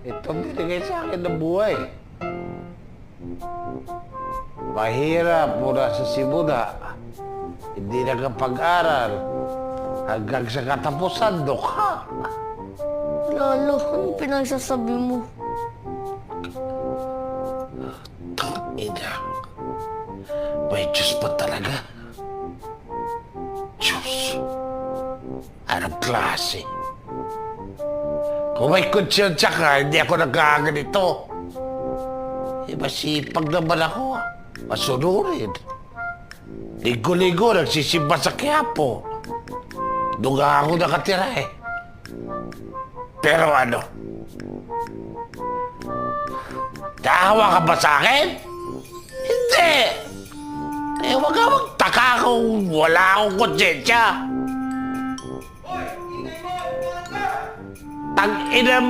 Ito binigay sa akin ng buhay. Mahirap mula sa simula. Hindi nakapag-aral. Hanggang sa katapusan, dukha. Lolo, anong pinagsasabi mo? Ina, may Diyos pa talaga. Diyos. Anong klase? Kung may konsyensya ka, hindi ako nagkaganito. Masipag naman ako. Masunurin. Ligo-ligo, nagsisimba sa Quiapo. Doon nga ako nakatira eh. Pero ano? Naawa ka ba sa akin? Hindi! Eh, wag ka magtaka kung wala akong konsyensya. Tang-ina